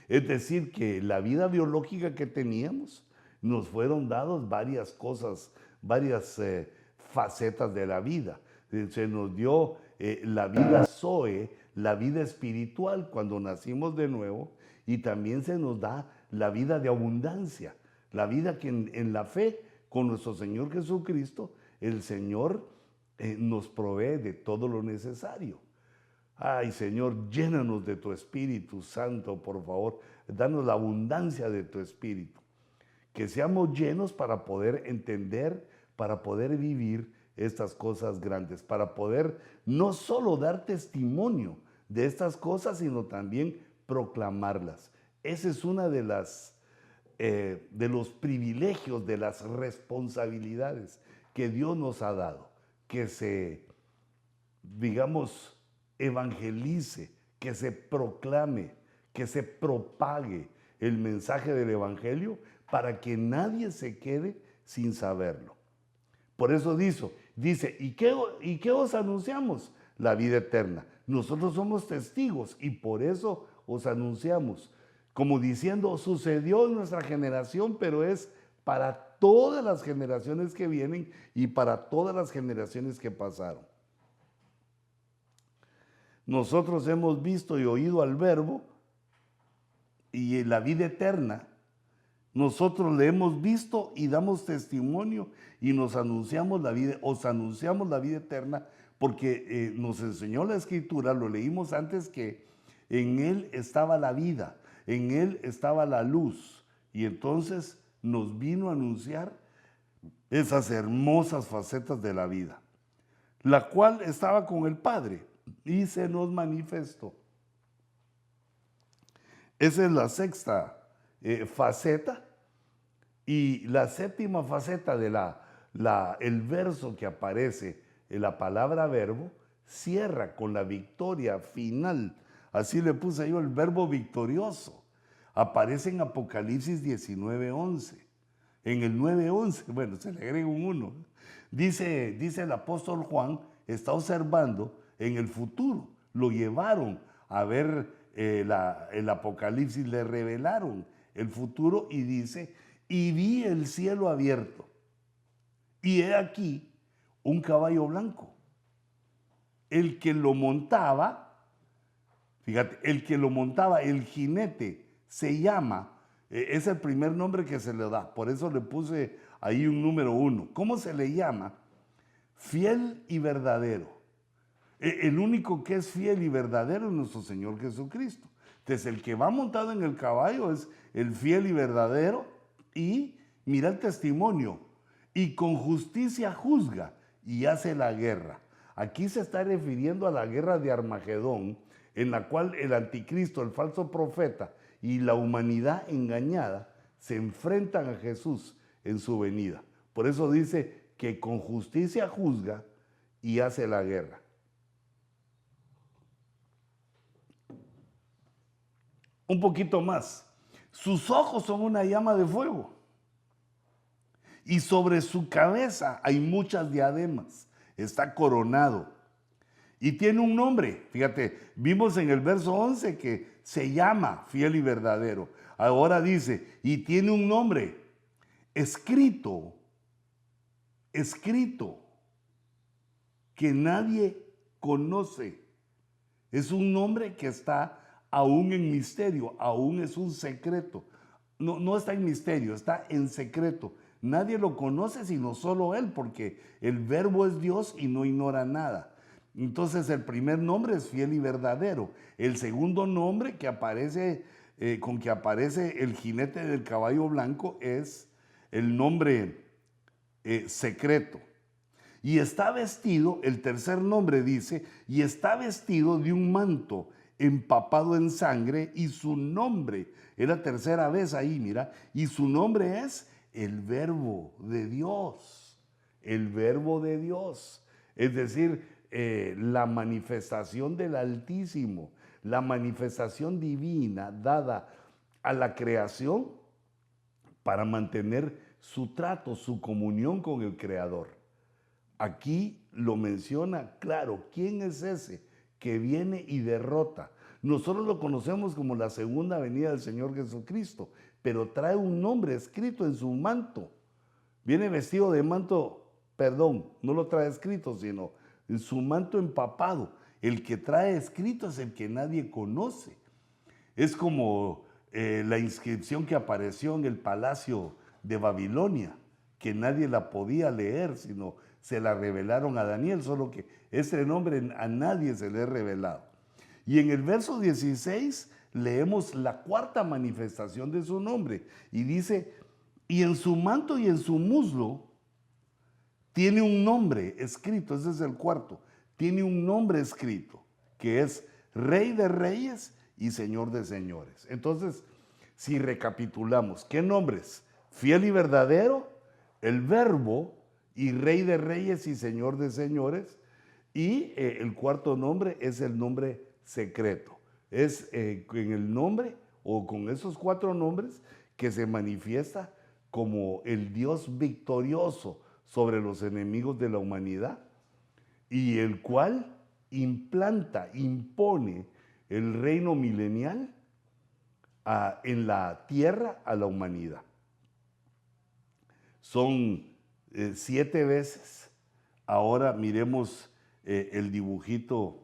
Es decir, que la vida biológica que teníamos, nos fueron dados varias cosas, varias facetas de la vida. Se nos dio la vida Zoe, la vida espiritual cuando nacimos de nuevo, y también se nos da la vida de abundancia, la vida que en la fe con nuestro Señor Jesucristo, el Señor nos provee de todo lo necesario. Ay, Señor, llénanos de tu Espíritu Santo, por favor. Danos la abundancia de tu Espíritu. Que seamos llenos para poder entender, para poder vivir estas cosas grandes, para poder no solo dar testimonio de estas cosas, sino también proclamarlas. Esa es una de los privilegios, de las responsabilidades que Dios nos ha dado, que se, digamos, evangelice, que se proclame, que se propague el mensaje del Evangelio para que nadie se quede sin saberlo. Por eso dice, ¿y qué os anunciamos? La vida eterna. Nosotros somos testigos y por eso os anunciamos. Como diciendo, sucedió en nuestra generación, pero es para todas las generaciones que vienen y para todas las generaciones que pasaron. Nosotros hemos visto y oído al Verbo y la vida eterna. Nosotros le hemos visto y damos testimonio y os anunciamos la vida eterna, porque nos enseñó la Escritura, lo leímos antes, que en Él estaba la vida, en Él estaba la luz, y entonces nos vino a anunciar esas hermosas facetas de la vida, la cual estaba con el Padre y se nos manifestó. Esa es la sexta faceta. Y la séptima faceta de el verso que aparece en la palabra verbo cierra con la victoria final. Así le puse yo, el verbo victorioso. Aparece en Apocalipsis 19:11. En el 9:11, bueno, se le agrega un 1. Dice el apóstol Juan, está observando en el futuro. Lo llevaron a ver el Apocalipsis, le revelaron el futuro y dice, y vi el cielo abierto, y he aquí un caballo blanco. El que lo montaba, fíjate, el jinete, se llama, es el primer nombre que se le da, por eso le puse ahí un número 1. ¿Cómo se le llama? Fiel y verdadero. El único que es fiel y verdadero es nuestro Señor Jesucristo. Entonces, el que va montado en el caballo es el fiel y verdadero, y mira el testimonio, y con justicia juzga y hace la guerra. Aquí se está refiriendo a la guerra de Armagedón, en la cual el anticristo, el falso profeta y la humanidad engañada se enfrentan a Jesús en su venida. Por eso dice que con justicia juzga y hace la guerra. Un poquito más. Sus ojos son una llama de fuego y sobre su cabeza hay muchas diademas. Está coronado y tiene un nombre. Fíjate, vimos en el verso 11 que se llama fiel y verdadero. Ahora dice, y tiene un nombre escrito, que nadie conoce. Es un nombre que está aún en misterio, aún es un secreto. No está en misterio, está en secreto. Nadie lo conoce sino solo Él, porque el Verbo es Dios y no ignora nada. Entonces el primer nombre es fiel y verdadero. El segundo nombre que aparece, con que aparece el jinete del caballo blanco, es el nombre secreto. Y está vestido, el tercer nombre dice, y está vestido de un manto empapado en sangre, y su nombre, es la tercera vez ahí, mira, y su nombre es el Verbo de Dios, el Verbo de Dios, es decir, la manifestación del Altísimo, la manifestación divina dada a la creación para mantener su trato, su comunión con el Creador. Aquí lo menciona claro, ¿quién es ese que viene y derrota? Nosotros lo conocemos como la segunda venida del Señor Jesucristo, pero trae un nombre escrito en su manto. Viene vestido de manto, no lo trae escrito, sino en su manto empapado. El que trae escrito es el que nadie conoce. Es como la inscripción que apareció en el palacio de Babilonia, que nadie la podía leer, sino se la revelaron a Daniel, solo que ese nombre a nadie se le ha revelado. Y en el verso 16 leemos la cuarta manifestación de su nombre. Y dice, y en su manto y en su muslo tiene un nombre escrito, ese es el cuarto, tiene un nombre escrito, que es Rey de Reyes y Señor de Señores. Entonces, si recapitulamos, ¿qué nombres? Fiel y verdadero, el Verbo y Rey de Reyes y Señor de Señores. Y el cuarto nombre es el nombre secreto. Es en el nombre o con esos cuatro nombres que se manifiesta como el Dios victorioso sobre los enemigos de la humanidad y el cual implanta, impone el reino milenial en la tierra a la humanidad. Son 7 veces. Ahora miremos el dibujito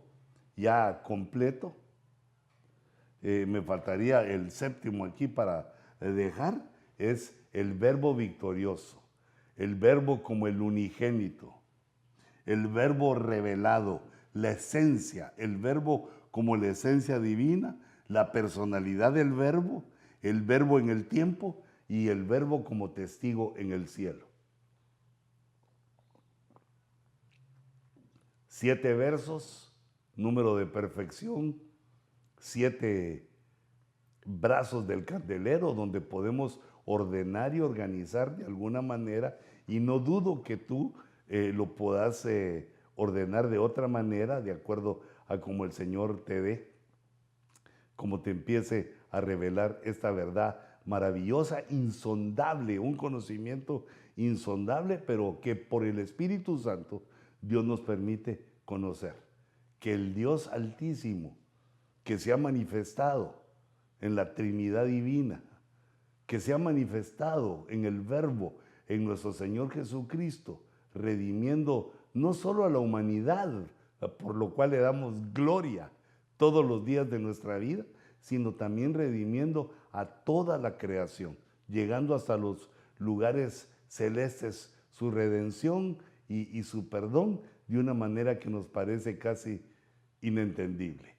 ya completo. Me faltaría el séptimo aquí para dejar. Es el Verbo victorioso, el Verbo como el unigénito, el Verbo revelado, la esencia, el Verbo como la esencia divina, la personalidad del Verbo, el Verbo en el tiempo y el Verbo como testigo en el cielo. 7 versos, número de perfección, 7 brazos del candelero donde podemos ordenar y organizar de alguna manera, y no dudo que tú lo puedas ordenar de otra manera, de acuerdo a como el Señor te dé, como te empiece a revelar esta verdad maravillosa, insondable, un conocimiento insondable, pero que por el Espíritu Santo Dios nos permite conocer. Que el Dios Altísimo, que se ha manifestado en la Trinidad Divina, que se ha manifestado en el Verbo, en nuestro Señor Jesucristo, redimiendo no solo a la humanidad, por lo cual le damos gloria todos los días de nuestra vida, sino también redimiendo a toda la creación, llegando hasta los lugares celestes, su redención y su perdón de una manera que nos parece casi inentendible.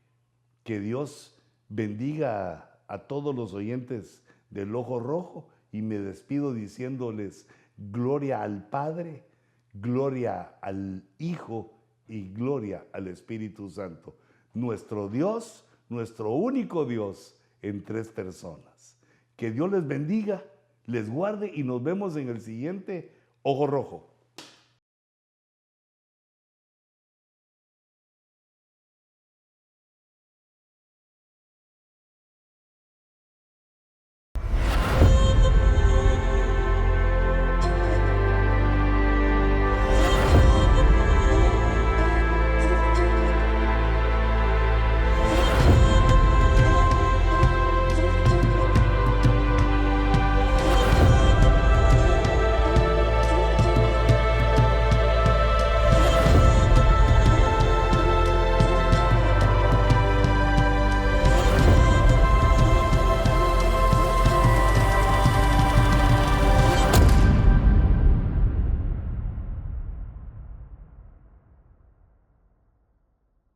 Que Dios bendiga a todos los oyentes del Ojo Rojo y me despido diciéndoles gloria al Padre, gloria al Hijo y gloria al Espíritu Santo. Nuestro Dios, nuestro único Dios en 3 personas. Que Dios les bendiga, les guarde y nos vemos en el siguiente Ojo Rojo.